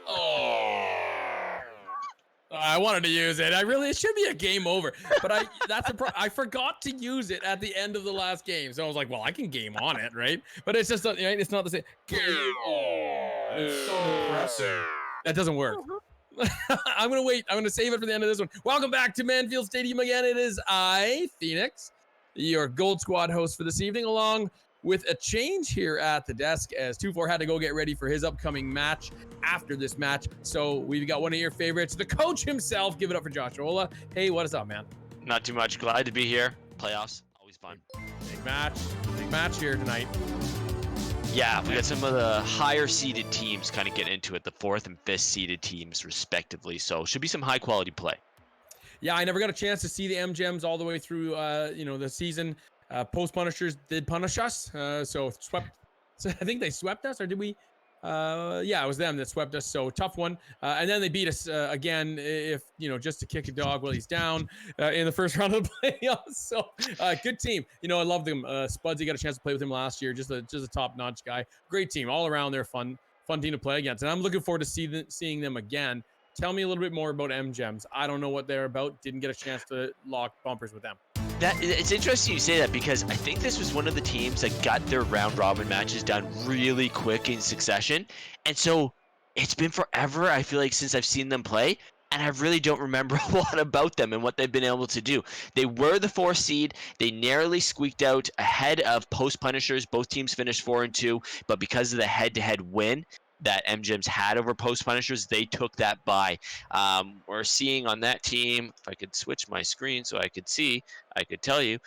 Oh. I wanted to use it. It should be a game over, but I forgot to use it at the end of the last game. So I was like, well, I can game on it, right? But it's just, right? It's not the same. It's so impressive. That doesn't work. I'm going to wait. I'm going to save it for the end of this one. Welcome back to Manfield Stadium again. It is I, Phoenix, your Gold Squad host for this evening, along with a change here at the desk as 2-4 had to go get ready for his upcoming match after this match. So we've got one of your favorites, the coach himself. Give it up for Josh Ola. Hey, what is up, man? Not too much. Glad to be here. Playoffs, always fun. Big match here tonight. Yeah, we got some of the higher seeded teams kind of getting into it, the 4th and 5th seeded teams respectively. So should be some high quality play. Yeah, I never got a chance to see the MGems all the way through, the season. Post Punishers did punish us, so I think they swept us, or did we? Yeah, it was them that swept us. So tough one. And then they beat us again, just to kick a dog while he's down in the first round of the playoffs. So good team. I love them. Spudsy got a chance to play with him last year. Just a top-notch guy. Great team all around. They're fun team to play against, and I'm looking forward to seeing them again. Tell me a little bit more about MGems. I don't know what they're about. Didn't get a chance to lock bumpers with them. It's interesting you say that because I think this was one of the teams that got their round robin matches done really quick in succession. And so it's been forever, I feel like, since I've seen them play. And I really don't remember a lot about them and what they've been able to do. They were the 4th seed. They narrowly squeaked out ahead of Post Punishers. Both teams finished 4-2. But because of the head-to-head win that MGems had over Post Punishers, they took that bye. We're seeing on that team, if I could switch my screen so I could see, I could tell you,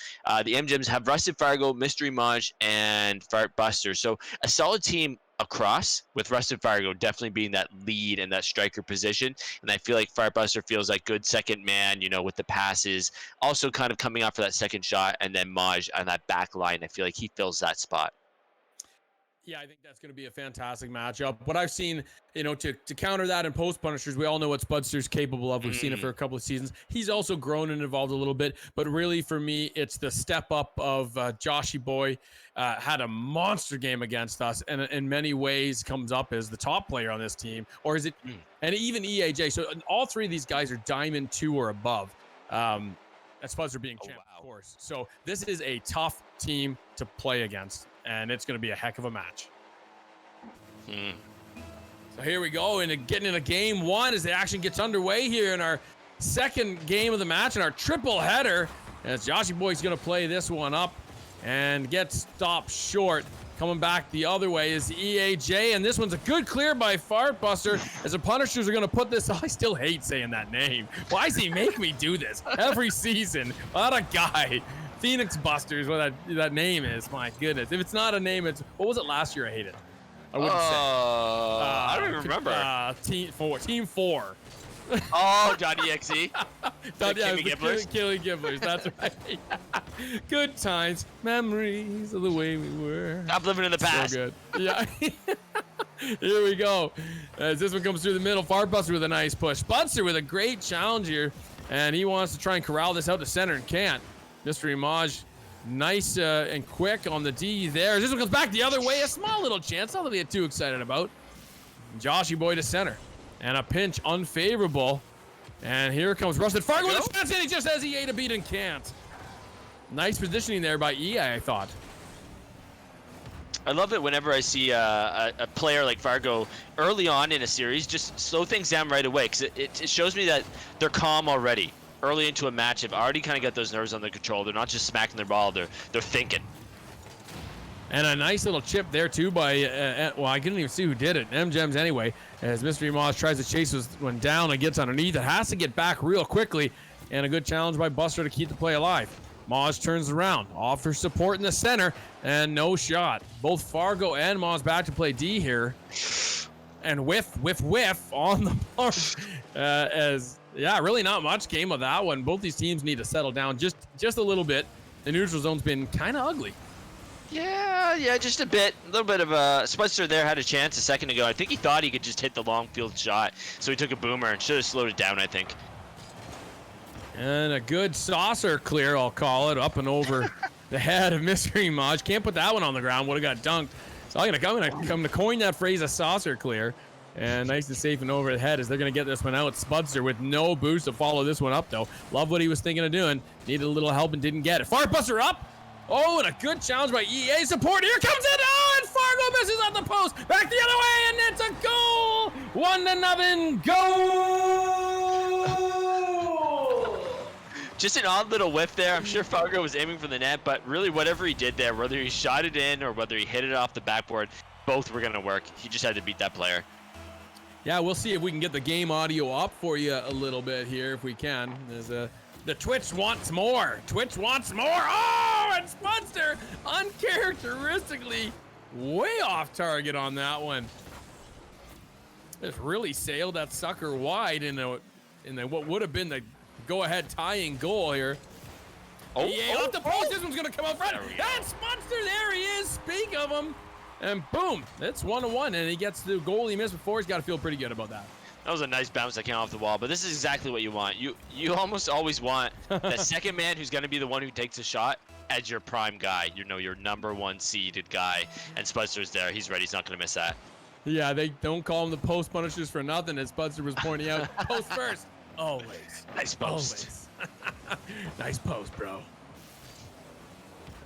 the MGems have Rusted Fargo, Mystery Maj, and Fart Buster. So a solid team across, with Rusted Fargo definitely being that lead and that striker position. And I feel like Fart Buster feels like good second man, with the passes, also kind of coming out for that second shot, and then Maj on that back line. I feel like he fills that spot. Yeah, I think that's going to be a fantastic matchup. What I've seen, to counter that in Post Punishers, we all know what Spudster's capable of. We've seen it for a couple of seasons. He's also grown and evolved a little bit, but really for me, it's the step up of Joshy Boy. Had a monster game against us, and in many ways comes up as the top player on this team, or is it? And even EAJ. So all three of these guys are Diamond 2 or above. And Spudster being champ, of course. So this is a tough team to play against, and it's going to be a heck of a match. So here we go, and getting into game one as the action gets underway here in our second game of the match and our triple header. As Joshy Boy's going to play this one up and get stopped short. Coming back the other way is EAJ, and this one's a good clear by Fartbuster as the Punishers are going to put this. I still hate saying that name. Why does he make me do this every season? What a guy. Phoenix Busters, what that name is. My goodness. If it's not a name, what was it last year I hated? I wouldn't say. I don't even remember. Team 4. Oh, .exe. Killing Gibblers, that's right. Good times, memories of the way we were. Stop living in the past. So good. Yeah. Here we go. As this one comes through the middle, Fartbuster with a nice push. Spudster with a great challenge here, and he wants to try and corral this out to center and can't. Mystery Maj, nice and quick on the D there. This one comes back the other way. A small little chance, nothing to get too excited about. Joshy Boy to center. And a pinch unfavorable. And here comes Rusted Fargo with a chance, and he just has EA to beat and can't. Nice positioning there by EA, I thought. I love it whenever I see a player like Fargo early on in a series just slow things down right away, because it shows me that they're calm already. Early into a match, they've already kind of got those nerves under control. They're not just smacking their ball, they're thinking. And a nice little chip there, too, by, I couldn't even see who did it. MGems anyway, as Mystery Moss tries to chase when down and gets underneath. It has to get back real quickly, and a good challenge by Buster to keep the play alive. Moz turns around, offers support in the center, and no shot. Both Fargo and Moz back to play D here. And whiff on the mark. Really not much came of that one. Both these teams need to settle down just a little bit. The neutral zone's been kind of ugly. Yeah, just a bit. A little bit of a... Spudster there had a chance a second ago. I think he thought he could just hit the long field shot, so he took a boomer and should have slowed it down, I think. And a good saucer clear, I'll call it, up and over the head of Mystery Maj. Can't put that one on the ground. Would have got dunked. So I'm gonna coin that phrase a saucer clear. And nice and safe and over the head as they're going to get this one out. Spudster with no boost to follow this one up, though. Love what he was thinking of doing. Needed a little help and didn't get it. Fartbuster up. Oh, and a good challenge by EA support. Here comes it. Oh, and Fargo misses at the post. Back the other way, and it's a goal. 1-0. Goal. Just an odd little whiff there. I'm sure Fargo was aiming for the net, but really whatever he did there, whether he shot it in or whether he hit it off the backboard, both were going to work. He just had to beat that player. Yeah, we'll see if we can get the game audio up for you a little bit here if we can. There's the Twitch wants more. Twitch wants more. Oh, and Spudster uncharacteristically way off target on that one. Just really sailed that sucker wide in the what would have been the go-ahead tying goal here. Oh, Off the post. This one's gonna come out front. That's Spudster. There he is. Speak of him. And boom, it's 1-1, and he gets the goal he missed before. He's got to feel pretty good about that. That was a nice bounce that came off the wall, but this is exactly what you want. You almost always want the second man who's going to be the one who takes a shot as your prime guy. You know, your number one seeded guy, and Spudster's there. He's ready. He's not going to miss that. Yeah, they don't call him the post punishers for nothing, as Spudster was pointing out. Post first. Always. Nice post. Always. Nice post, bro.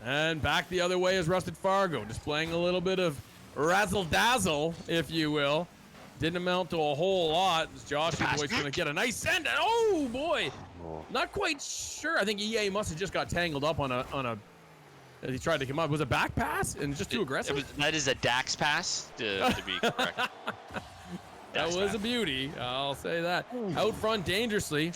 And back the other way is Rusted Fargo, displaying a little bit of razzle-dazzle, if you will. Didn't amount to a whole lot. Josh Boy's going to get a nice send. Oh, boy. Not quite sure. I think EA must have just got tangled up on a as he tried to come up. Was it a back pass? And just too aggressive? That is a Dax pass, to be correct. That was a beauty. I'll say that. Out front dangerously.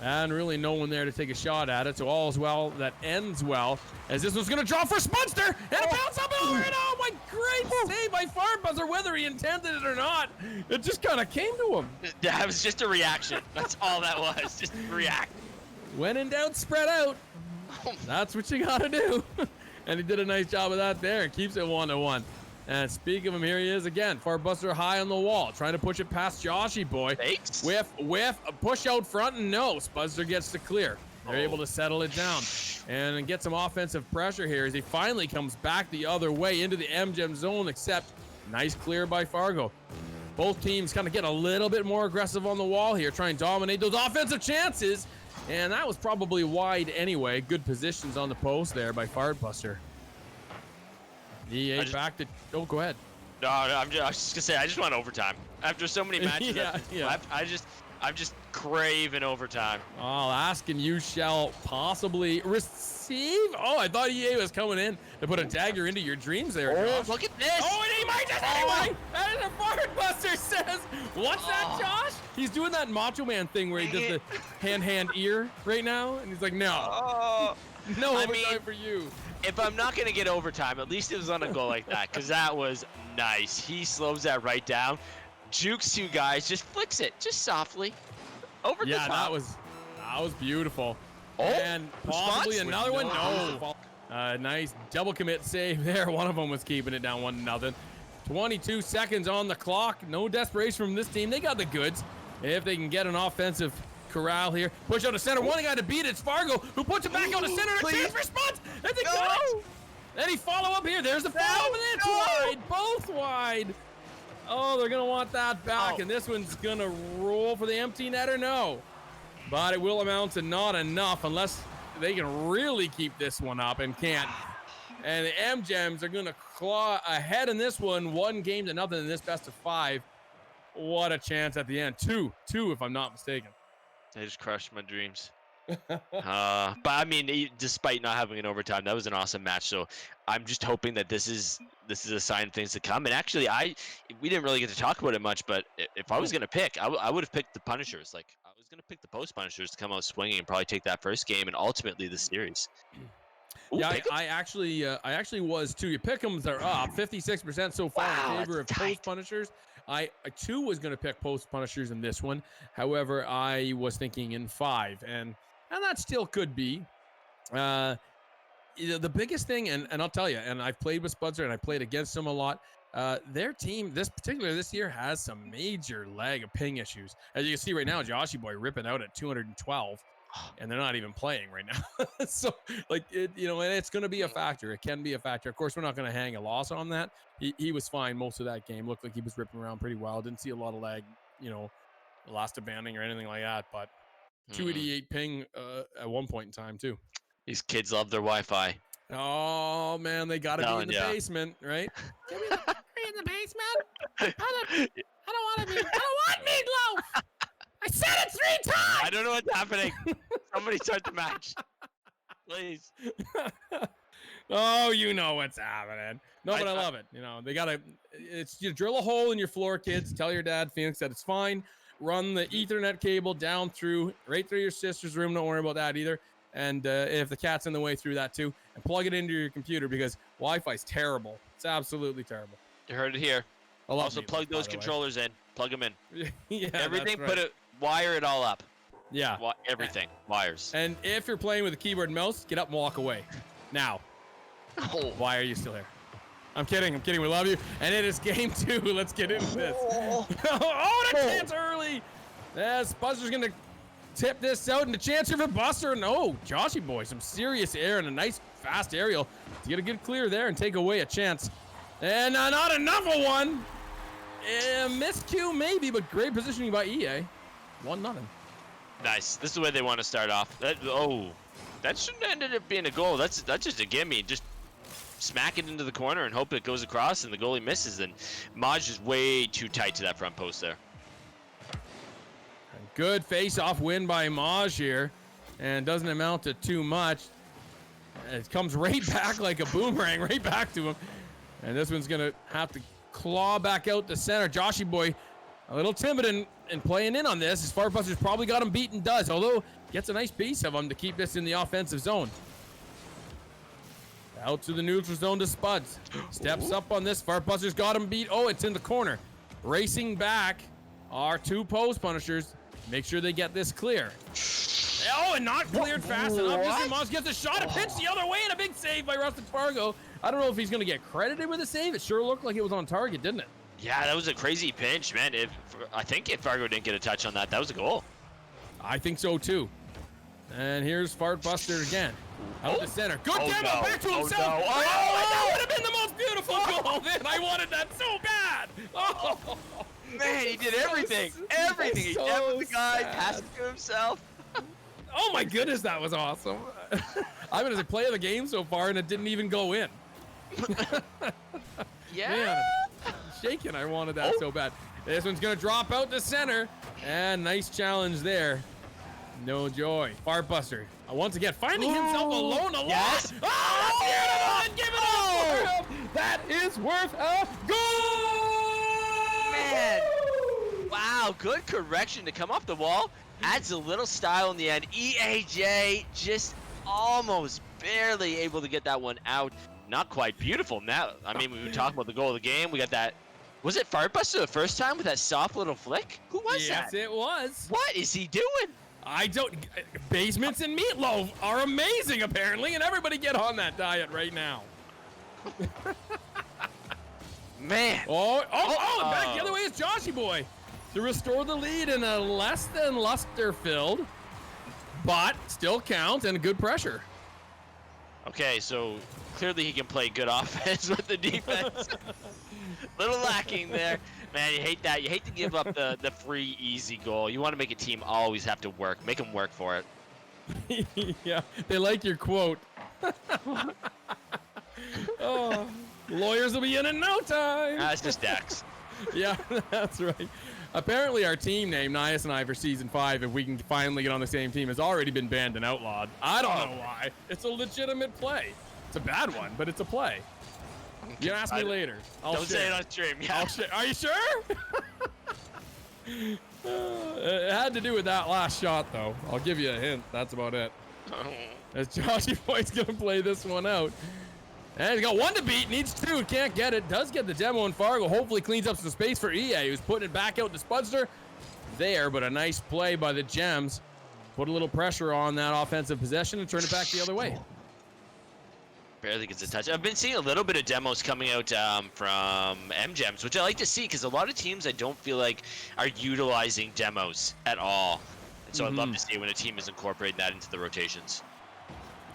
And really no one there to take a shot at it. So all's well that ends well. As this one's going to draw for Spudster. And a bounce up and over. And oh, my great save by Fartbuzzer, whether he intended it or not. It just kind of came to him. That was just a reaction. That's all that was. Just react. When in doubt, spread out. That's what you got to do. And he did a nice job of that there. And keeps it 1-1. And speak of him, here he is again. Fartbuster high on the wall, trying to push it past Joshy Boy. Thanks. Whiff, a push out front, and no. Spudster gets to clear. They're able to settle it down and get some offensive pressure here as he finally comes back the other way into the MGM zone, except nice clear by Fargo. Both teams kind of get a little bit more aggressive on the wall here, try and dominate those offensive chances. And that was probably wide anyway. Good positions on the post there by Fartbuster. EA back to... Oh, go ahead. No, I was just gonna say I just want overtime. After so many matches, I'm just craving overtime. I'll ask and you shall possibly receive. Oh, I thought EA was coming in to put a dagger into your dreams there. Oh, Josh. look at this! Oh, and he might just anyway. And the Fartbuster says, "What's that, Josh?" He's doing that Macho Man thing where he does the hand ear right now, and he's like, "No, no overtime for you." If I'm not gonna get overtime, at least it was on a goal like that, because that was nice. He slows that right down, jukes two guys, just flicks it, just softly, over the top. Yeah, that was beautiful. Oh, and possibly another one. No. Nice double commit save there. One of them was keeping it down 1-0. 22 seconds on the clock. No desperation from this team. They got the goods. If they can get an offensive corral here. Push out to center. One guy to beat it's Fargo, who puts it back out to center. A chance for Spud. And they got it. Then he follow up here. There's the follow up, and it's wide. Both wide. Oh, they're going to want that back, and this one's going to roll for the empty net or no. But it will amount to not enough unless they can really keep this one up and can't. And the MGEMs are going to claw ahead in this one, 1-0 in this best of 5. What a chance at the end. Two if I'm not mistaken. They just crushed my dreams. But I mean, despite not having an overtime, that was an awesome match. So I'm just hoping that this is a sign of things to come. And actually, we didn't really get to talk about it much, but if I was gonna pick, I would have picked the Punishers. Like I was gonna pick the Post Punishers to come out swinging and probably take that first game and ultimately the series. Ooh, yeah, I actually was too. Your pick'ems are up 56% so far in favor of Post Punishers. I too was going to pick Post Punishers in this one. However, I was thinking in 5, and that still could be. The biggest thing, and I'll tell you, and I've played with Spudster and I played against them a lot. Their team, this year, has some major lag of ping issues. As you can see right now, Joshy Boy ripping out at 212. and they're not even playing right now. So like it, and it's going to be a factor. It can be a factor. Of course, we're not going to hang a loss on that. He was fine most of that game. Looked like he was ripping around pretty well. Didn't see a lot of lag, last abandoning or anything like that. But 288 ping at one point in time too. These kids love their Wi-Fi. Oh man, they got to be in the basement, right? Give me in the basement. I don't want meatloaf. I said it 3 times. I don't know what's happening. Somebody start the match, please. Oh, you know what's happening. No, but I love it. They gotta. You drill a hole in your floor, kids. Tell your dad, Phoenix, that it's fine. Run the Ethernet cable down right through your sister's room. Don't worry about that either. And if the cat's in the way, through that too, and plug it into your computer because Wi-Fi's terrible. It's absolutely terrible. You heard it here. Also, plug those controllers in. Plug them in. Yeah, everything. That's right. Wire it all up. Yeah. Everything. Wires. And if you're playing with a keyboard and mouse, get up and walk away. Now. Oh. Why are you still here? I'm kidding. We love you. And it is game 2. Let's get into this. Oh, the chance early. Yes, Buster's going to tip this out, and the chance here for Buster. No, Joshy boy, some serious air and a nice fast aerial to get a good clear there and take away a chance. And not enough of one. Miscue maybe, but great positioning by EA. 1-0. Nice. This is the way they want to start off. That shouldn't have ended up being a goal. That's just a gimme. Just smack it into the corner and hope it goes across and the goalie misses. And Maj is way too tight to that front post there. Good face-off win by Maj here, and doesn't amount to too much. It comes right back like a boomerang, right back to him. And this one's going to have to claw back out the center. Joshy boy a little timid in playing in on this. His Fartbuster's probably got him beaten, although gets a nice piece of him to keep this in the offensive zone. Out to the neutral zone to Spuds. Steps up on this. Fartbuster's got him beat. Oh, it's in the corner. Racing back are 2 post punishers. Make sure they get this clear. Oh, and not cleared fast enough. Mr. Moss gets a shot and pitch the other way, and a big save by Rustin Fargo. I don't know if he's going to get credited with a save. It sure looked like it was on target, didn't it? Yeah, that was a crazy pinch, man. I think if Fargo didn't get a touch on that, that was a goal. I think so, too. And here's Fartbuster again. Out the center. Good demo back to himself. No. That would have been the most beautiful goal, man. I wanted that so bad. Oh. Man, he did everything. Everything. He demoed the guy, passed it to himself. Oh my goodness, that was awesome. I've been as a play of the game so far, and it didn't even go in. Yeah. Man, I'm shaking. I wanted that so bad. This one's going to drop out to center. And nice challenge there. No joy. Fartbuster. Once again, finding himself alone a lot. Yes. Oh, that's beautiful. And give it up for him. That is worth a goal. Man. Wow, good correction to come off the wall. Adds a little style in the end. EAJ just almost barely able to get that one out. Not quite beautiful. Now, I mean, we were talking about the goal of the game. We got that. Was it Fartbuster the first time with that soft little flick? Who was that? Yes, it was. What is he doing? I don't. Basements and meatloaf are amazing, apparently, and everybody get on that diet right now. Man. Back the other way is Joshy boy to restore the lead in a less than luster-filled, but still counts and a good pressure. Okay, so clearly he can play good offense with the defense. Little lacking there. Man, you hate that. You hate to give up the free, easy goal. You want to make a team always have to work. Make them work for it. Yeah, they like your quote. Oh, lawyers will be in no time. That's just Dex. Yeah, that's right. Apparently our team name, Nias and I, for Season 5, if we can finally get on the same team, has already been banned and outlawed. I don't know why. It's a legitimate play. It's a bad one, but it's a play. You can ask me later. Don't say it on stream. Yeah. Are you sure? It had to do with that last shot, though. I'll give you a hint. That's about it. As Joshy Boy's going to play this one out. And he's got 1 to beat. Needs 2. Can't get it. Does get the demo, and Fargo hopefully cleans up some space for EA, who's putting it back out to Spudster. There, but a nice play by the Gems. Put a little pressure on that offensive possession and turn it back the other way. Barely gets a touch. I've been seeing a little bit of demos coming out from MGems, which I like to see because a lot of teams I don't feel like are utilizing demos at all. And so I'd love to see when a team is incorporating that into the rotations.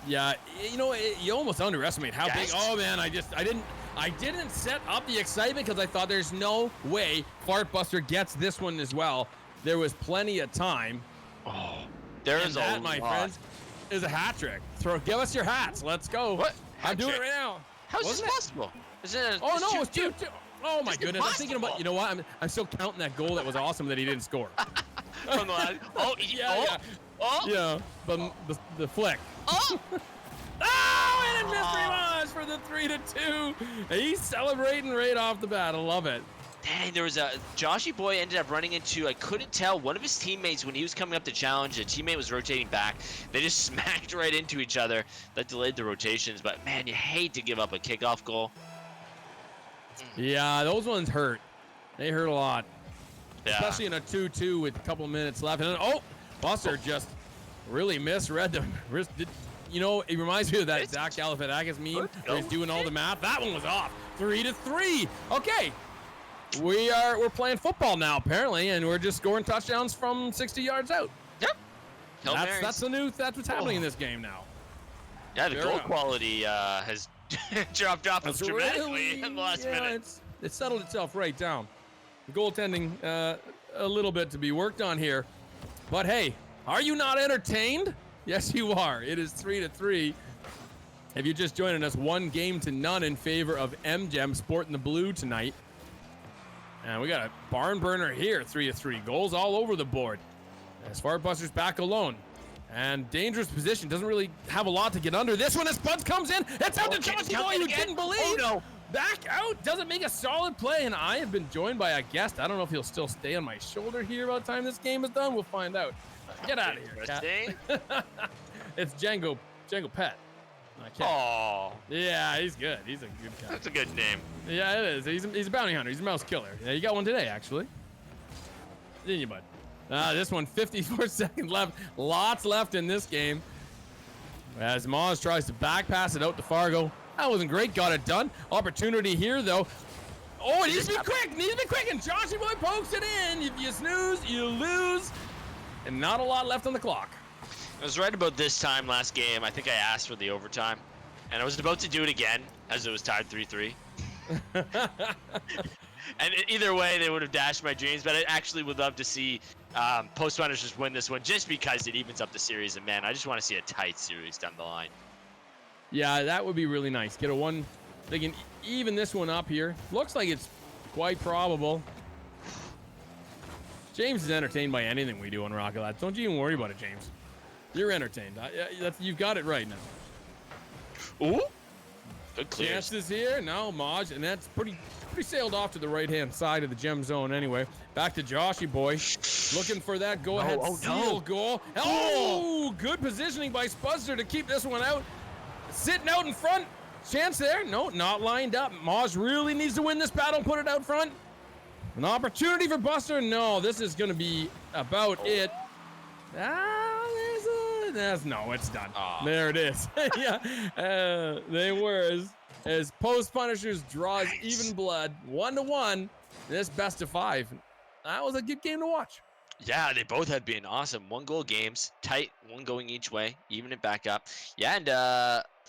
Yeah, you know, you almost underestimate how big. Yes. Oh man, I didn't set up the excitement because I thought there's no way Fartbuster gets this one as well. There was plenty of time. Oh, there And is that, a my lot. friends, is a hat trick. Give us your hats. Let's go. What? I'm Hat doing it trick? right now. How is this Wasn't it? possible? Is it? Oh no, it's it's 2-2. Oh my It's goodness! I'm thinking about. impossible. You know what? I'm still counting that goal that was awesome that he didn't score. from the last. Oh, Yeah, yeah. oh, Yeah, the flick. oh. Oh, and it missed Rivas for the 3-2. He's celebrating right off the bat. I love it. Dang, there was a Joshy Boy ended up running into, I couldn't tell, one of his teammates when he was coming up to challenge. A teammate was rotating back. They just smacked right into each other. That delayed the rotations. But man, you hate to give up a kickoff goal. Yeah, those ones hurt. They hurt a lot, Yeah. especially in a 2-2 with a couple minutes left. And then, oh, Buster just really misread them. You know, it reminds me of that Zach Galifianakis meme where he's doing all the math. That one was off. 3-3. Okay. We're playing football now apparently, and we're just scoring touchdowns from 60 yards out. Yep. Hail Marys. That's what's happening in this game now. Yeah, the Fair goal enough. quality has dropped off That's dramatically in the last minute. It settled itself right down. Goaltending, a little bit to be worked on here. But hey, are you not entertained? Yes, you are. It is 3-3. If you're just joining us, 1-0 in favor of MGem sporting the blue tonight. And we got a barn burner here, 3-3. Goals all over the board. As Fartbuster's back alone. And dangerous position. Doesn't really have a lot to get under. This one as Spuds comes in. It's out to Joshy Boy, who didn't believe. Oh, no. Back out. Doesn't make a solid play. And I have been joined by a guest. I don't know if he'll still stay on my shoulder here by the time this game is done. We'll find out. Get out of here, cat. Interesting. It's Django Pet. My cat. Oh, Yeah, he's good. He's a good cat. that's a good name. Yeah, it is. He's a bounty hunter. He's a mouse killer. Yeah, you got one today, actually. Didn't you, bud? This one, 54 seconds left. Lots left in this game. As Moz tries to back pass it out to Fargo. That wasn't great. Got it done. Opportunity here, though. Oh, it needs to be quick. Needs to be quick. And Joshy Boy pokes it in. If you snooze, you lose. And not a lot left on the clock. It was right about this time last game. I think I asked for the overtime, and I was about to do it again as it was tied 3-3. And either way, they would have dashed my dreams. But I actually would love to see Post Punishers win this one just because it evens up the series. And man, I just want to see a tight series down the line. Yeah, that would be really nice. Get a one. They can even this one up here. Looks like it's quite probable. James is entertained by anything we do on Rocket Lads. Don't you even worry about it, James. You're entertained. You've got it right now. Ooh, good clears. Chances here. No, Maj, and that's pretty sailed off to the right-hand side of the gem zone anyway. Back to Joshy Boy. Looking for that go-ahead seal goal. Oh, good positioning by Spuzzer to keep this one out. Sitting out in front. Chance there. No, not lined up. Maj really needs to win this battle, put it out front. An opportunity for Buster. No, this is going to be about it. No, it's done. Aw. There it is. Yeah, they were as Post Punishers draws even blood, 1-1. This best of 5. That was a good game to watch. Yeah, they both have been awesome. 1-goal games, tight, one going each way, even it back up. Yeah, and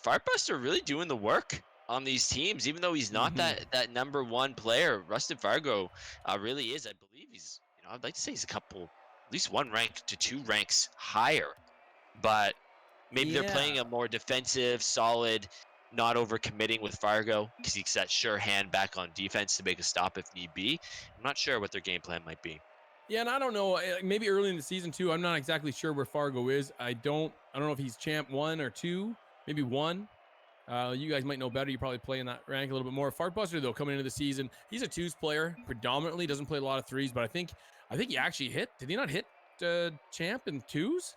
Fartbuster really doing the work on these teams, even though he's not that number one player. Rustin Fargo really is. I believe he's, I'd like to say he's at least one rank to 2 ranks higher. But maybe they're playing a more defensive, solid, not overcommitting with Fargo because he's that sure hand back on defense to make a stop if need be. I'm not sure what their game plan might be. Yeah, and I don't know. Maybe early in the season too. I'm not exactly sure where Fargo is. I don't know if he's champ 1 or 2, maybe 1. You guys might know better. You probably play in that rank a little bit more. Fartbuster though, coming into the season, he's a 2s player predominantly. Doesn't play a lot of 3s, but I think he actually hit. Did he not hit champ in 2s?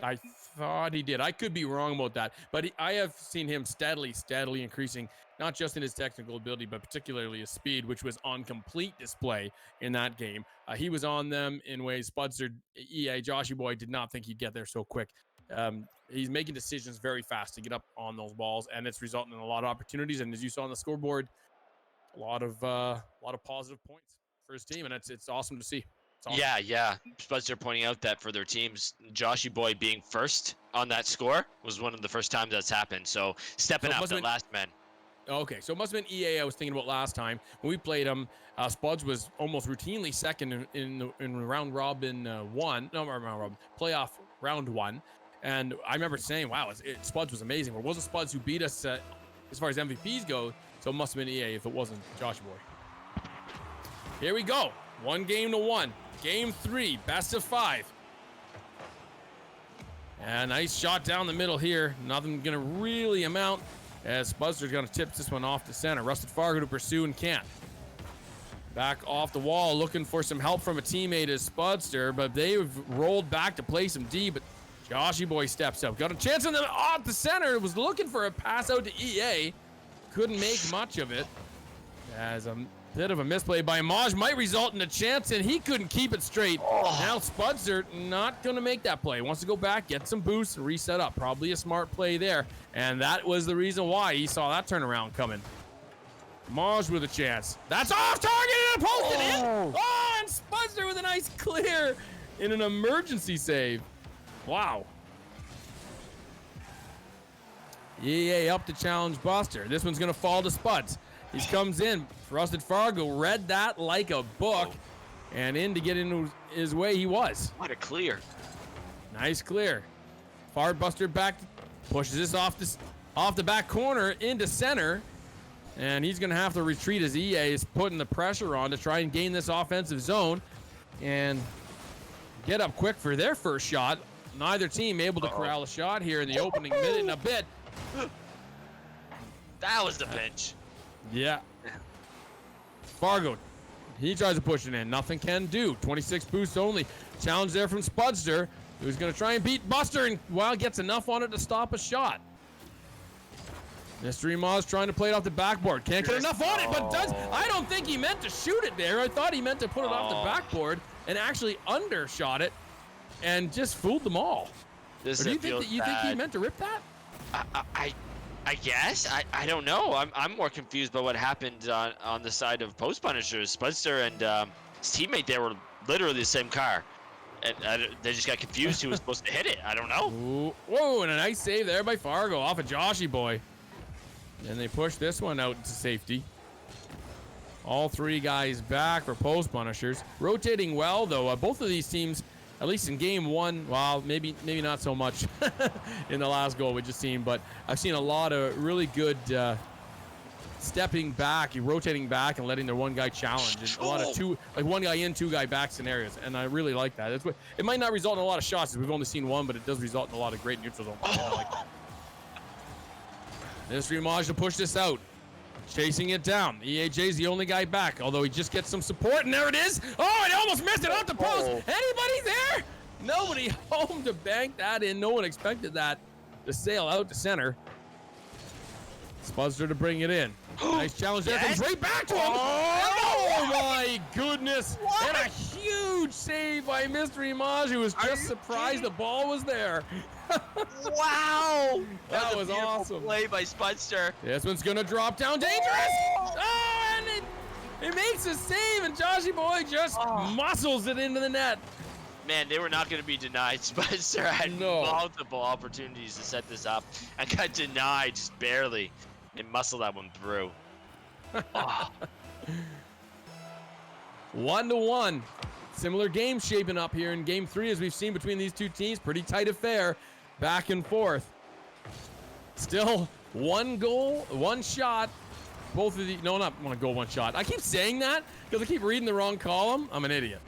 I thought he did. I could be wrong about that, but I have seen him steadily increasing, not just in his technical ability, but particularly his speed, which was on complete display in that game. He was on them in ways Spudster, Joshy Boy did not think he'd get there so quick. He's making decisions very fast to get up on those balls, and it's resulting in a lot of opportunities. And as you saw on the scoreboard, a lot of positive points for his team, and it's awesome to see. It's awesome. Yeah. Spudster pointing out that for their teams, Joshy Boy being first on that score was one of the first times that's happened. So stepping So it up must've the been- last man. Okay, so it must have been EA I was thinking about last time when we played them. Spuds was almost routinely second in round robin playoff round 1, and I remember saying, "Wow, Spuds was amazing." But it wasn't Spuds who beat us as far as MVPs go, so it must have been EA if it wasn't Josh Boy. Here we go, 1-1. Game 3, best of 5. And nice shot down the middle here. Nothing gonna really amount, as Spudster's gonna tip this one off the center. Rusted Fargo to pursue and can't. Back off the wall, looking for some help from a teammate is Spudster, but they've rolled back to play some D, but Joshy Boy steps up. Got a chance on them off the center, was looking for a pass out to EA. Couldn't make much of it. As a bit of a misplay by Maj might result in a chance, and he couldn't keep it straight. Now Spudster not gonna make that play. Wants to go back, get some boosts, and reset up. Probably a smart play there. And that was the reason why he saw that turnaround coming. Maj with a chance. That's off target and a post it in. Oh, and Spudster with a nice clear in an emergency save. Wow. EA up to challenge Buster. This one's gonna fall to Spuds. He comes in. Rusted Fargo read that like a book, and in to get into his way he was. What a clear. Nice clear. Far Buster back, pushes this off the back corner into center, and he's gonna have to retreat as EA is putting the pressure on to try and gain this offensive zone and get up quick for their first shot. Neither team able to corral a shot here in the opening minute and a bit. That was the pinch. Yeah. Fargo, he tries to push it in. Nothing can do. 26 boosts only. Challenge there from Spudster, who's going to try and beat Buster and, well, gets enough on it to stop a shot. Mystery Moz trying to play it off the backboard. Can't get enough on it, but does. I don't think he meant to shoot it there. I thought he meant to put it off the backboard and actually undershot it and just fooled them all. Or do you think he meant to rip that? I guess. I don't know. I'm more confused by what happened on the side of Post Punishers. Spudster and his teammate there were literally the same car. And they just got confused who was supposed to hit it. I don't know. Ooh, whoa, and a nice save there by Fargo off of Joshy Boy. And they push this one out into safety. All three guys back for Post Punishers. Rotating well, though. Both of these teams, at least in game 1, well, maybe not so much in the last goal we just seen, but I've seen a lot of really good stepping back, rotating back, and letting their one guy challenge. And a lot of one guy in, two guy back scenarios, and I really like that. It might not result in a lot of shots, as we've only seen one, but it does result in a lot of great neutral zone. I like that. Mystery Maj to push this out. Chasing it down. EAJ's the only guy back, although he just gets some support, and there it is. Oh, it almost missed it off the post. Anybody there? Nobody home to bank that in. No one expected that to sail out to center. Spudster to bring it in. Nice challenge there. Comes right back to him. Oh my goodness. And a huge save by Mystery Maj, who was just surprised the ball was there. Wow. That a was beautiful awesome. play by Spudster. This one's gonna drop down, dangerous! Oh, and it makes a save, and Joshy Boy just muscles it into the net. Man, they were not going to be denied. Spudster had multiple opportunities to set this up and got denied just barely and muscled that one through. 1-1. Similar game shaping up here in game 3 as we've seen between these two teams. Pretty tight affair, back and forth. Still one goal, one shot. Both of the not one goal, one shot. I keep saying that because I keep reading the wrong column. I'm an idiot.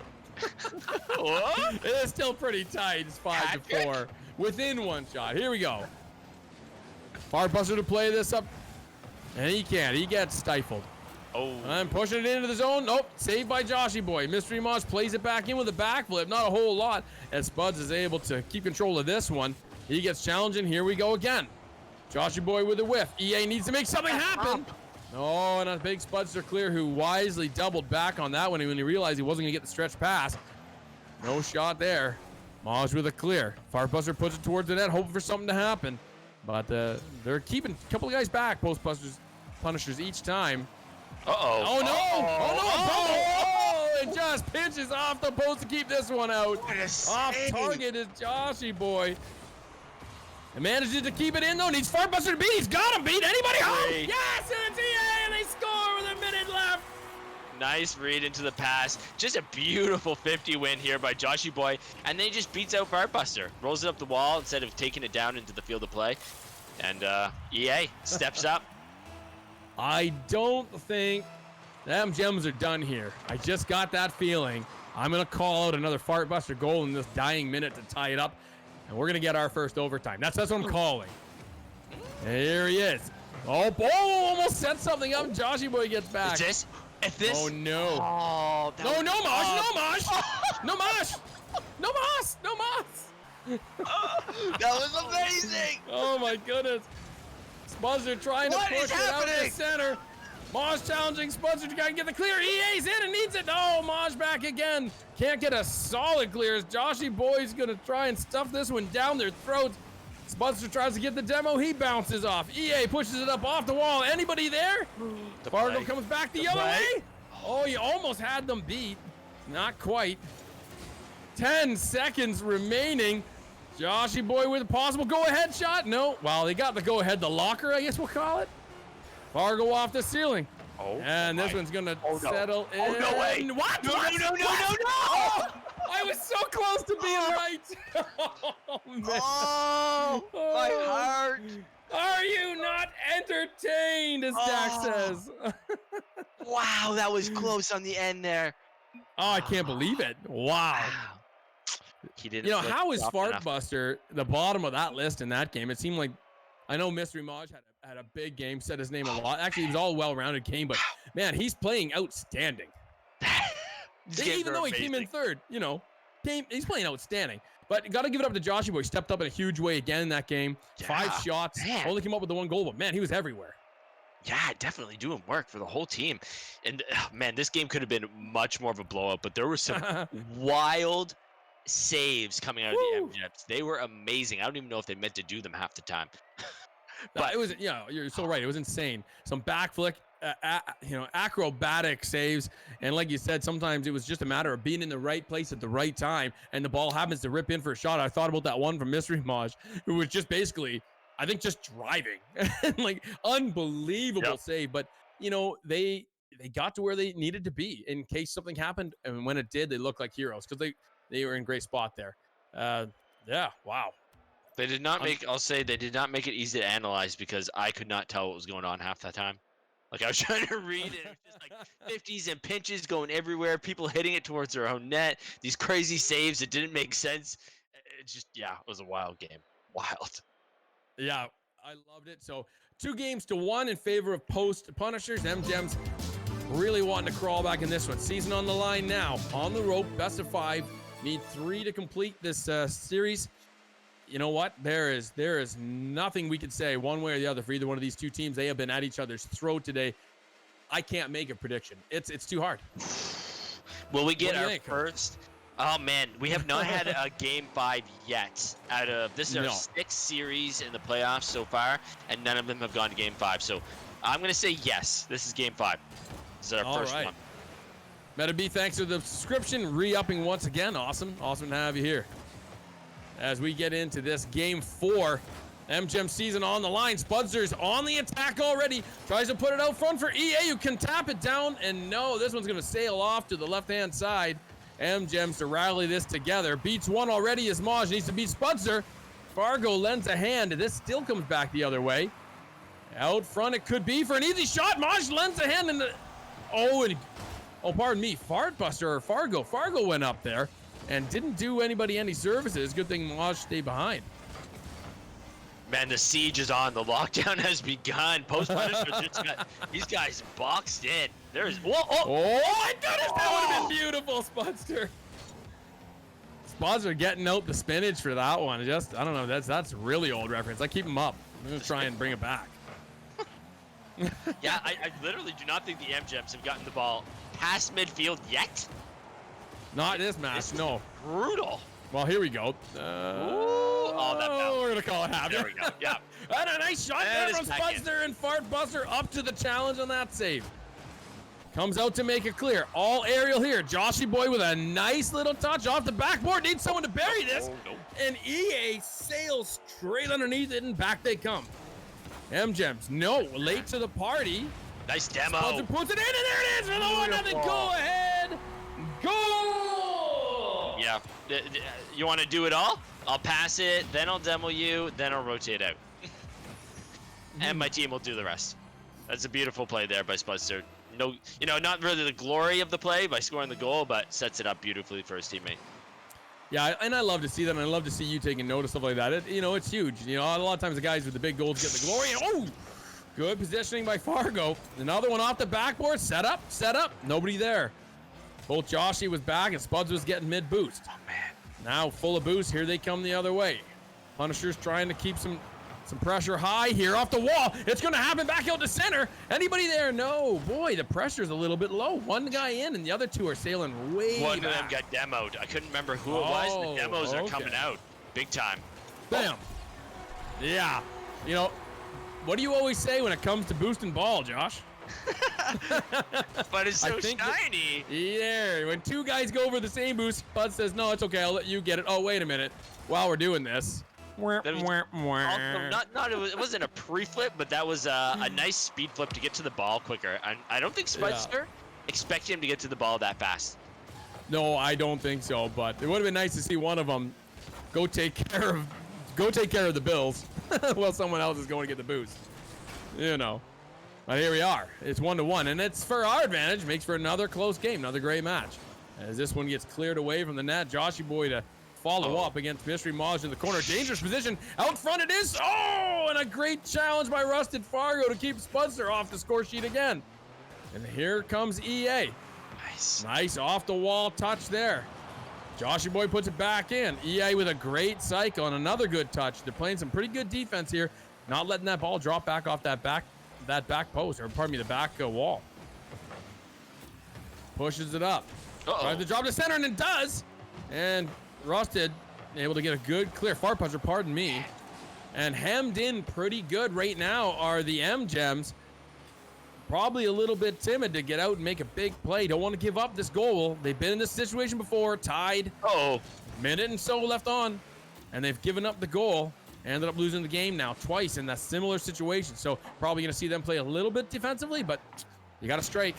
What? It is still pretty tight. It's 5-4 within one shot. Here we go. Farbuster to play this up, and he can't. He gets stifled. Oh. I'm pushing it into the zone. Nope. Saved by Joshy Boy. Mystery Moss plays it back in with a backflip. Not a whole lot. As Spuds is able to keep control of this one. He gets challenging. Here we go again. Joshy Boy with a whiff. EA needs to make something happen. Oh, and a big Spudster clear who wisely doubled back on that one when he realized he wasn't going to get the stretch pass. No shot there. Maj with a clear. Farbuster puts it towards the net, hoping for something to happen. But they're keeping a couple of guys back, Post Punishers each time. Uh-oh. Oh, no. Oh, no. Oh, and just pinches off the post to keep this one out. What a Off save. target is Joshy boy. And manages to keep it in though. Needs Fartbuster to beat. He's got him beat. Anybody home? Great. Yes, and it's EA, and they score with a minute left. Nice read into the pass. Just a beautiful 50 win here by Joshy Boy. And then he just beats out Fartbuster. Rolls it up the wall instead of taking it down into the field of play. And EA steps up. I don't think the MGMs are done here. I just got that feeling. I'm going to call out another Fartbuster goal in this dying minute to tie it up. And we're going to get our first overtime. That's what I'm calling. Here he is. Oh, almost set something up. Joshy Boy gets back. If this. Oh, no. Oh, that No, was- no, Mosh, no, Mosh. No, Mosh. No, Mosh. That was amazing. Oh, my goodness. Spuzzer trying to What push is it out happening? to center. Mosh challenging Spuzzer to try and get the clear. EA's in and needs it. Oh, Mosh back again. Can't get a solid clear as Joshy Boy's going to try and stuff this one down their throats. Spuzzer tries to get the demo. He bounces off. EA pushes it up off the wall. Anybody there? Fargo play. comes back the other play. way. Oh, you almost had them beat. Not quite. 10 seconds remaining. Joshy Boy with a possible go-ahead shot. No. Well, they got the go-ahead. The locker, I guess we'll call it. Fargo off the ceiling. Oh, And this my. one's going to Oh, no. settle in. Oh, no way. What? No, What? no, no, no, What? no, no. Oh, I was so close to being right. Oh, man. Oh, my Oh. heart. Are you not entertained, as Dak Oh. says? Wow, that was close on the end there. Oh, I can't believe it. Wow. Wow. He didn't. You know, flip how is soft enough. Fartbuster the bottom of that list in that game? It seemed like, I know Mystery Maj had a big game, said his name a lot. Actually, he was all well-rounded game, but man, he's playing outstanding. These games Even are though he came in amazing. third, you know, he's playing outstanding. But got to give it up to Joshy Boy. Stepped up in a huge way again in that game. 5 Yeah, shots, man. only came up with the 1 goal, but man, he was everywhere. Yeah, definitely doing work for the whole team. And man, this game could have been much more of a blowout, but there were some wild saves coming out of Woo. the MGMs. They were amazing. I don't even know if they meant to do them half the time. But it was, yeah, you're so right. It was insane. Some backflip, acrobatic saves, and like you said, sometimes it was just a matter of being in the right place at the right time, and the ball happens to rip in for a shot. I thought about that one from Mystery Maj, who was just basically, I think, just driving, like unbelievable Yep. save. But you know, they got to where they needed to be in case something happened, and when it did, they looked like heroes because they were in great spot there. Yeah, wow. They did not make. I'll say they did not make it easy to analyze because I could not tell what was going on half the time. Like I was trying to read it, it was just like 50s and pinches going everywhere. People hitting it towards their own net. These crazy saves that didn't make sense. It just, yeah, it was a wild game. Wild. Yeah, I loved it. So 2-1 in favor of Post Punishers. MGEMs really wanting to crawl back in this one. Season on the line now. On the rope, best of 5. Need 3 to complete this series. You know what? There is nothing we could say one way or the other for either one of these two teams. They have been at each other's throat today. I can't make a prediction. It's too hard. Will we get do you our think? first? Oh man, we have not had a game 5 yet. Out of this is our No. 6th series in the playoffs so far, and none of them have gone to game 5. So I'm gonna say yes. This is game 5. This is our All first right. one. Meta B, thanks for the subscription. Re-upping once again. Awesome to have you here. As we get into this game 4, MGM season on the line. Spudzer's on the attack already. Tries to put it out front for EA, who can tap it down. And no, this one's going to sail off to the left-hand side. MGM's to rally this together. Beats one already as Maj needs to beat Spudzer. Fargo lends a hand. This still comes back the other way. Out front it could be for an easy shot. Maj lends a hand. Pardon me. Fargo went up there and didn't do anybody any services. Good thing Maj stayed behind. Man, the siege is on. The lockdown has begun. Post Punisher just got these guys boxed in. There's whoa, Oh my goodness, that would have been beautiful, Spudster. Spudster getting out the spinach for that one. Just, I don't know, that's a really old reference. I keep them up. I'm gonna try and bring it back. Yeah, I literally do not think the MGEMs have gotten the ball past midfield yet. Not this match, This is no. Brutal. Well, here we go. Oh, that fell. We're gonna call it half. There we go. Yeah. And a nice shot And there it's from back in. Spudster, and Fartbuster up to the challenge on that save. Comes out to make it clear. All aerial here. Joshy Boy with a nice little touch off the backboard. Needs someone to bury this. Nope. And EA sails straight underneath it, and back they come. MGems, no, late to the party. Nice demo. Sponser puts it in, and there it is for the 1-0 go-ahead. Goal! Yeah. You want to do it all? I'll pass it, then I'll demo you, then I'll rotate out. And my team will do the rest. That's a beautiful play there by Spudster. No, not really the glory of the play by scoring the goal, but sets it up beautifully for his teammate. Yeah, and I love to see that, and I love to see you taking note of stuff like that. It's huge. A lot of times the guys with the big goals get the glory. And, good positioning by Fargo. Another one off the backboard. Set up. Nobody there. Both Joshy was back, and Spuds was getting mid-boost. Oh, man. Now full of boost. Here they come the other way. Punisher's trying to keep some pressure high here off the wall. It's going to happen back out to center. Anybody there? No. Boy, the pressure's a little bit low. One guy in, and the other two are sailing way One back. of them got demoed. I couldn't remember who it was. The demos are coming out big time. Bam. Yeah. What do you always say when it comes to boosting ball, Josh? But it's so think shiny. Yeah. When two guys go over the same boost, Bud says, no, it's okay. I'll let you get it. Oh, wait a minute. While we're doing this. Also, it wasn't a pre-flip, but that was a nice speed flip to get to the ball quicker. And I don't think Spudster expected him to get to the ball that fast. No, I don't think so. But it would have been nice to see one of them go take care of the Bills while someone else is going to get the boost. But here we are. It's 1-1, and it's for our advantage. Makes for another close game, another great match. As this one gets cleared away from the net, Joshy Boy to follow up against Mystery Maj in the corner. Dangerous position. Out front it is. Oh, and a great challenge by Rusted Fargo to keep Spudster off the score sheet again. And here comes EA. Nice off the wall touch there. Joshy Boy puts it back in. EA with a great cycle and another good touch. They're playing some pretty good defense here. Not letting that ball drop back off that back post, or pardon me, the back wall. Pushes it up. Tries to drop to center, and it does. And Rusted able to get a good clear far puncher, pardon me. And hemmed in pretty good right now are the MGems. Probably a little bit timid to get out and make a big play. Don't want to give up this goal. They've been in this situation before, tied. Minute and so left on. And they've given up the goal. Ended up losing the game now twice in that similar situation. So probably going to see them play a little bit defensively, but you got to strike.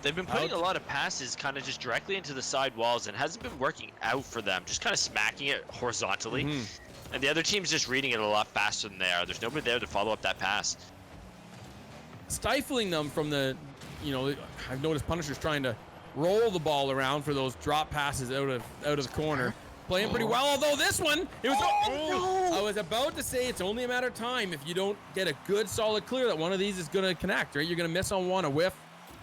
They've been putting a lot of passes kind of just directly into the side walls, and it hasn't been working out for them. Just kind of smacking it horizontally. And the other team's just reading it a lot faster than they are. There's nobody there to follow up that pass. Stifling them from the, I've noticed Punisher's trying to roll the ball around for those drop passes out of the corner. Playing pretty well, although this one, it was. I was about to say it's only a matter of time if you don't get a good solid clear that one of these is going to connect, right? You're going to miss on one, a whiff,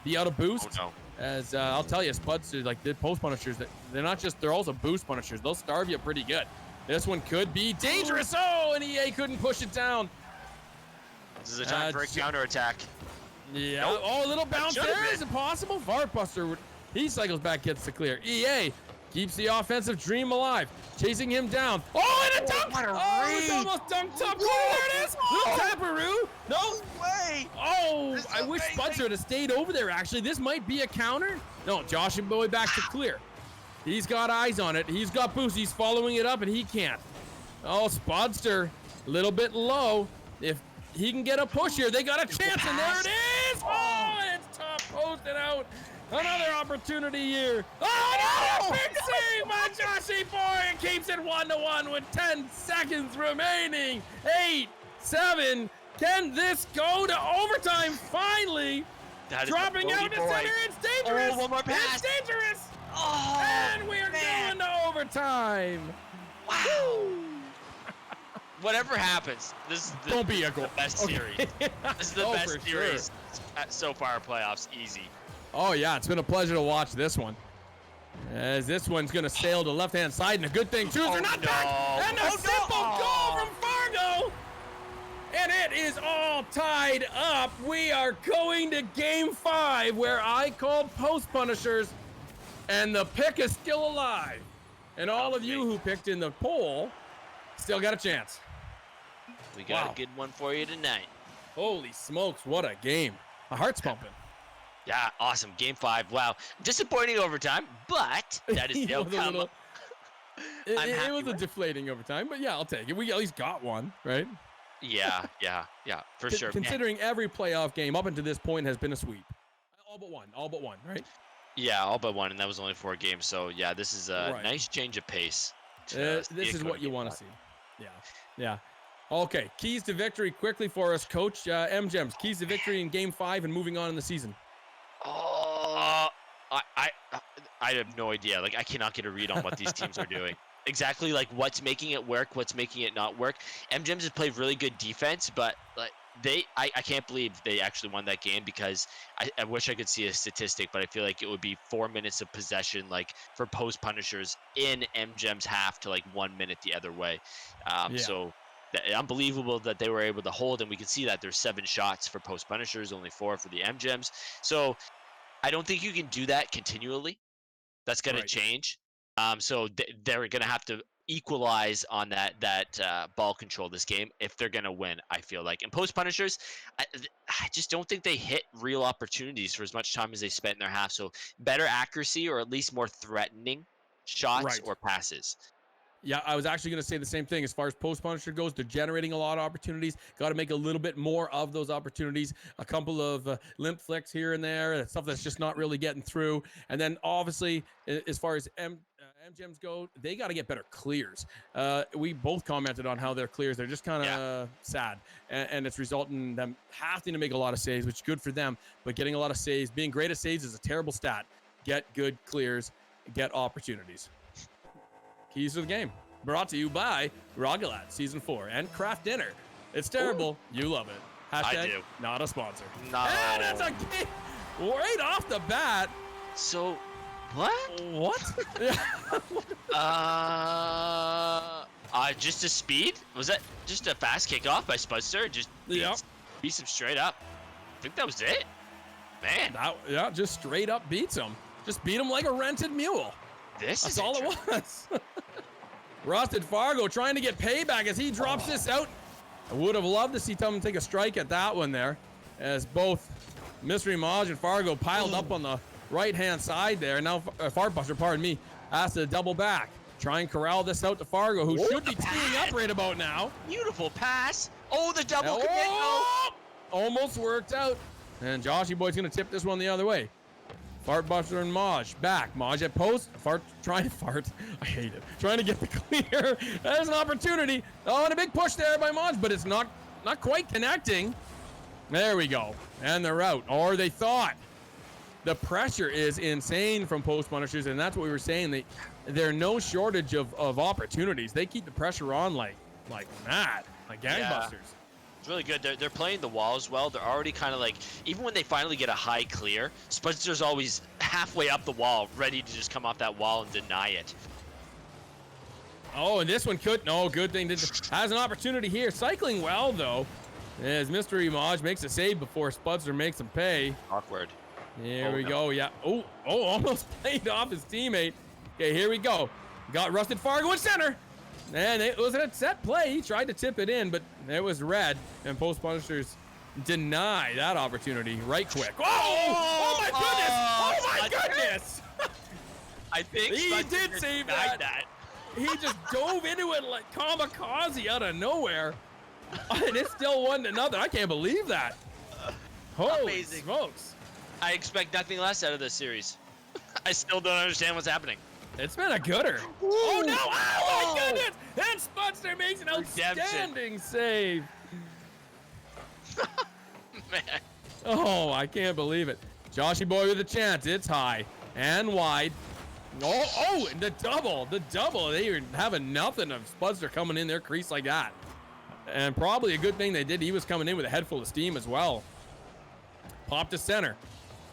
be out of boost. As I'll tell you, Spuds, like the post punishers, they're also boost punishers. They'll starve you pretty good. This one could be dangerous. Oh, and EA couldn't push it down. This is a time for a counterattack. Yeah. Nope. Oh, a little bounce there. Is it possible? Varbuster, he cycles back, gets the clear. EA keeps the offensive dream alive. Chasing him down. Oh, and a dunk! It's almost dunked top corner. There it is! Little Taparoo! No way! Oh, I wish Spudster had stayed over there, actually. This might be a counter. No, Joshy Boy back to clear. He's got eyes on it. He's got boost. He's following it up, and he can't. Oh, Spudster, a little bit low. If he can get a push here, they got a chance, and there it is! Oh, and it's top posted out. Another opportunity here. Oh, no! Big save by Joshy Boy, and keeps it 1-1 with 10 seconds remaining. 8, 7. Can this go to overtime finally? Dropping out to center. It's dangerous. One more pass. It's dangerous. And we're going to overtime. Wow. Whatever happens, this is Don't be a the best series. This is the best series so far playoffs. Easy. Oh, yeah, it's been a pleasure to watch this one. As this one's going to sail to the left-hand side, and a good thing, too. They're not back, and a simple goal from Fargo. And it is all tied up. We are going to Game 5, where I called post punishers, and the pick is still alive. And all of you who picked in the poll still got a chance. We got a good one for you tonight. Holy smokes, what a game. My heart's pumping. Yeah, awesome. Game 5. Wow. Disappointing overtime, but that is the It was a outcome. little- I'm It happy was a with. deflating overtime, but yeah, I'll take it. We at least got one, right? Yeah, for sure. Man. Considering every playoff game up until this point has been a sweep. All but one, right? Yeah, all but one, and that was only 4 games. So yeah, this is a Right. nice change of pace. to see This it is go what you game want to 5. see. Yeah. Okay, keys to victory quickly for us, Coach. MGems, keys to victory in Game 5 and moving on in the season. Oh, I have no idea. Like, I cannot get a read on what these teams are doing. Exactly, like what's making it work, what's making it not work. MGems has played really good defense, but like I can't believe they actually won that game because I wish I could see a statistic, but I feel like it would be 4 minutes of possession, like for post punishers in MGems half to like 1 minute the other way. Yeah. So unbelievable that they were able to hold, and we can see that there's 7 shots for post punishers, only 4 for the MGems. So I don't think you can do that continually. That's going Right. to change. So they're going to have to equalize on that ball control this game if they're going to win, I feel like. And post punishers, I just don't think they hit real opportunities for as much time as they spent in their half. So better accuracy, or at least more threatening shots Right. or passes. Yeah, I was actually going to say the same thing. As far as post punisher goes, they're generating a lot of opportunities. Got to make a little bit more of those opportunities. A couple of limp flicks here and there, stuff that's just not really getting through. And then obviously, as far as MGems go, they got to get better clears. We both commented on how their clears, they're just kind of sad. And it's resulting in them having to make a lot of saves, which is good for them. But getting a lot of saves, being great at saves is a terrible stat. Get good clears, get opportunities. Keys to the game. Brought to you by Rogalat Season 4 and Kraft Dinner. It's terrible. You love it. Hashtag do. not a sponsor. No. And it's a game right off the bat. So, what? What? Just a speed? Was that just a fast kickoff by Spudster? Just Yep. beats him straight up. I think that was it. Man, Just straight up beats him. Just beat him like a rented mule. this That's is all it interesting. was. Rusted Fargo trying to get payback as he drops this out. I would have loved to see Tubman take a strike at that one there, as both Mystery Maj and Fargo piled up on the right-hand side there. Now Fartbuster, pardon me, has to double back. Try and corral this out to Fargo, who should be teeing up right about now. Beautiful pass. Oh, the double commit. Oh! Almost worked out. And Joshy Boy's going to tip this one the other way. Fartbuster and Maj back. Maj at post. Trying to fart. I hate it. Trying to get the clear. There's an opportunity. Oh, and a big push there by Maj, but it's not quite connecting. There we go. And they're out. Or they thought. The pressure is insane from post punishers, and that's what we were saying. There's no shortage of opportunities. They keep the pressure on like mad, like gangbusters. It's really good. They're playing the walls well. They're already kind of like, even when they finally get a high clear, Spudster's always halfway up the wall, ready to just come off that wall and deny it. Oh, and this one could. No, good thing. Has an opportunity here. Cycling well, though, as Mystery Maj makes a save before Spudster makes him pay. Awkward. Here we go. Yeah. Oh, almost played off his teammate. Okay, here we go. Got Rusted Fargo in center. And it was a set play. He tried to tip it in, but it was red. And post punishers deny that opportunity right quick. Oh my goodness! Oh my goodness! I think He Spudster did just save denied that. He just dove into it like kamikaze out of nowhere. And it's still 1-0. I can't believe that. Holy Amazing. smokes. I expect nothing less out of this series. I still don't understand what's happening. It's been a gooder. Oh no! Oh my goodness! And Spudster makes an Redemption. outstanding save. Man. Oh, I can't believe it. Joshy Boy with a chance. It's high and wide. Oh, and the double. They were having nothing of Spudster coming in their crease like that. And probably a good thing they did. He was coming in with a head full of steam as well. Pop to center.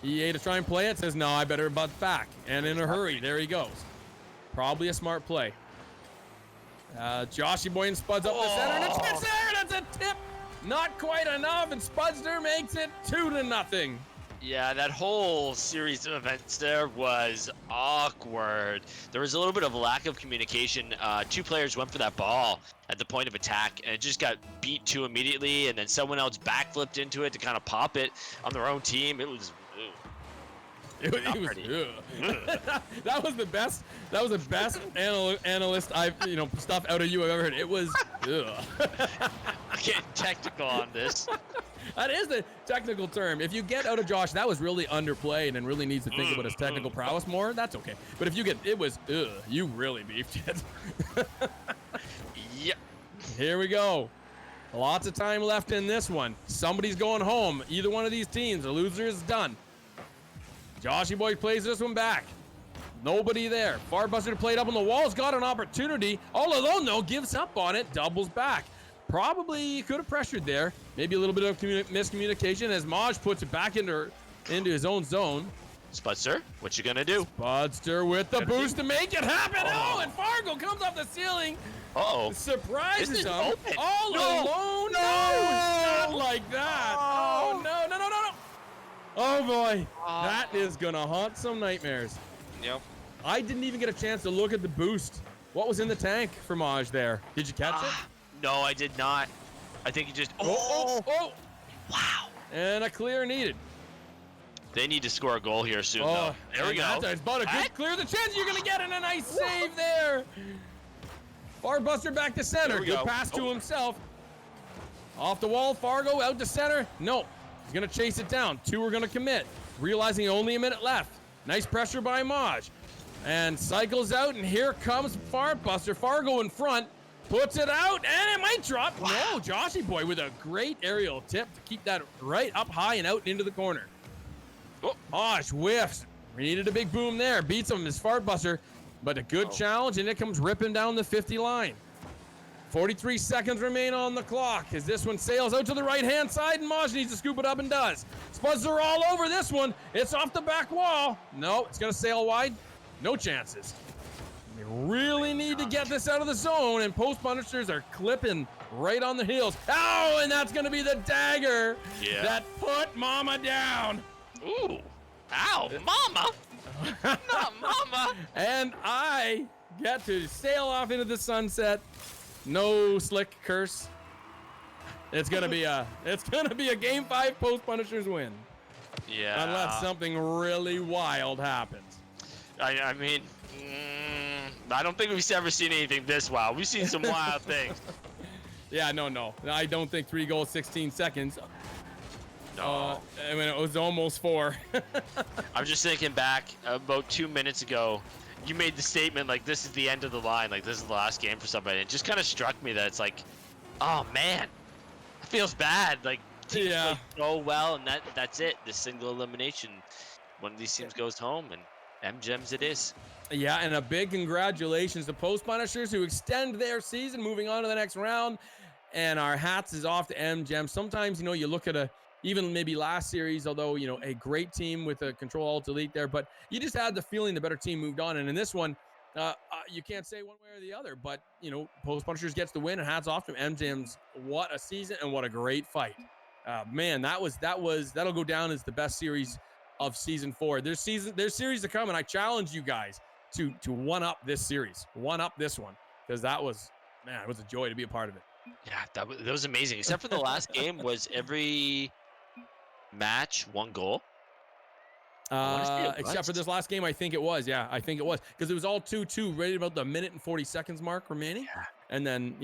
EA to try and play it. Says, no, I better butt back. And in a hurry, there he goes. Probably a smart play. Joshy Boy and Spuds up the center. And a chance there. That's a tip. Not quite enough. And Spudster makes it 2-0. Yeah, that whole series of events there was awkward. There was a little bit of lack of communication. 2 players went for that ball at the point of attack, and it just got beat to immediately, and then someone else backflipped into it to kind of pop it on their own team. It was It was, Not he was, pretty. ugh. That was the best. That was the best analyst stuff out of you I've ever heard. It was. Ugh. Getting technical on this. That is the technical term. If you get out of Josh, that was really underplayed and really needs to think about his technical prowess more. That's okay. But if you get, it was, you really beefed it. Yep. Here we go. Lots of time left in this one. Somebody's going home. Either one of these teams. The loser is done. Joshy Boy plays this one back. Nobody there. Fartbuster played up on the walls. Got an opportunity. All alone, though. Gives up on it. Doubles back. Probably could have pressured there. Maybe a little bit of miscommunication as Maj puts it back into his own zone. Spudster, what you gonna do? Budster with the boost to make it happen. Oh, and Fargo comes off the ceiling. Uh-oh. Surprises This is him. open. All No. alone. No. Not like that. Oh, no. Oh, boy. Oh. That is going to haunt some nightmares. Yep. I didn't even get a chance to look at the boost. What was in the tank for Maj there? Did you catch it? No, I did not. I think he just. Oh. Wow. And a clear needed. They need to score a goal here soon, though. There we go. That's about a good clear. The chance you're going to get in a nice save there. Fartbuster back to center. There we Good go. pass to himself. Off the wall, Fargo out to center. No, he's going to chase it down. Two are going to commit. Realizing only a minute left. Nice pressure by Maj. And cycles out, and here comes Fartbuster. Fargo in front. Puts it out, and it might drop. Wow. No, Joshy Boy with a great aerial tip to keep that right up high and out into the corner. Oh. Maj whiffs. We needed a big boom there. Beats him as Fartbuster, but a good challenge, and it comes ripping down the 50 line. 43 seconds remain on the clock as this one sails out to the right-hand side, and Maj needs to scoop it up and does. Spuds are all over this one. It's off the back wall. No, it's going to sail wide. No chances. They really need to get this out of the zone, and post punishers are clipping right on the heels. Oh, and that's going to be the dagger that put Mama down. Ooh. Ow, Mama. Not Mama. And I get to sail off into the sunset. No slick curse. It's gonna be a game 5 post punishers win. Yeah. Unless something really wild happens. I mean, I don't think we've ever seen anything this wild. We've seen some wild things. Yeah, no. I don't think 3 goals, 16 seconds. No. I mean, it was almost 4. I'm just thinking back about 2 minutes ago. You made the statement like this is the end of the line, like this is the last game for somebody. It just kind of struck me that it's like, oh man, it feels bad. Like teams Yeah. play so well, and that's it. The single elimination. One of these teams goes home, and MGems it is. Yeah, and a big congratulations to post punishers who extend their season, moving on to the next round. And our hats is off to MGem. Sometimes, you look at even maybe last series, although, a great team with a Control Alt Delete there, but you just had the feeling the better team moved on. And in this one, you can't say one way or the other, but, Post Punishers gets the win, and hats off to MGems. What a season and what a great fight. Man, that'll go down as the best series of season 4. There's series to come, and I challenge you guys to one-up this series, one-up this one, because it was a joy to be a part of it. Yeah, that was amazing. Except for the last game, was every match 1 goal? Except for this last game, I think it was. Yeah, I think it was, because it was all 2-2 right about the minute and 40 seconds mark remaining. Yeah. And then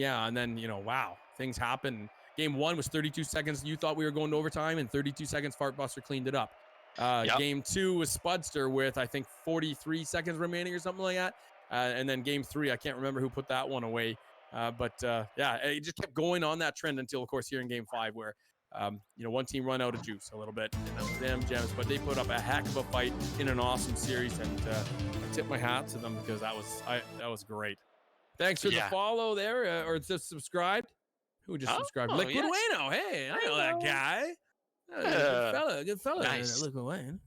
wow, things happen. Game 1 was 32 seconds. You thought we were going to overtime, and 32 seconds Fartbuster cleaned it up. Yep. Game 2 was Spudster with, I think, 43 seconds remaining or something like that. And then game 3, I can't remember who put that one away. But it just kept going on that trend until, of course, here in game 5, where one team run out of juice a little bit, and that was them Gems, but they put up a heck of a fight in an awesome series, and I tip my hat to them, because that was great. Thanks for the follow there, or just subscribed. Who just subscribed? Liquid Wayno. Hey, I know that guy. Good fella. Nice. Liquid Wayne.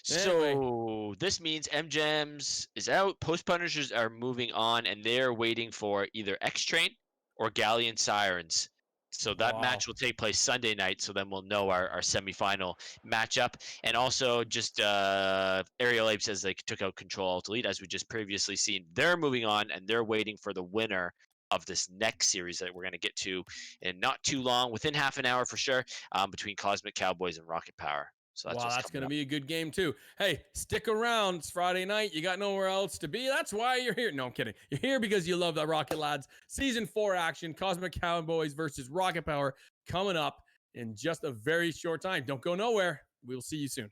So this means MGems is out. Post Punishers are moving on, and they're waiting for either X-Train or Galleon Sirens. So that match will take place Sunday night. So then we'll know our semifinal matchup. And also, just Aerial Ape says they took out Control Alt Delete, as we just previously seen. They're moving on, and they're waiting for the winner of this next series that we're going to get to in not too long, within half an hour for sure, between Cosmic Cowboys and Rocket Power. So that's Wow, what's that's coming going to up. be a good game too. Hey, stick around. It's Friday night. You got nowhere else to be. That's why you're here. No, I'm kidding. You're here because you love the Rocket Lads. Season 4 action, Cosmic Cowboys versus Rocket Power coming up in just a very short time. Don't go nowhere. We'll see you soon.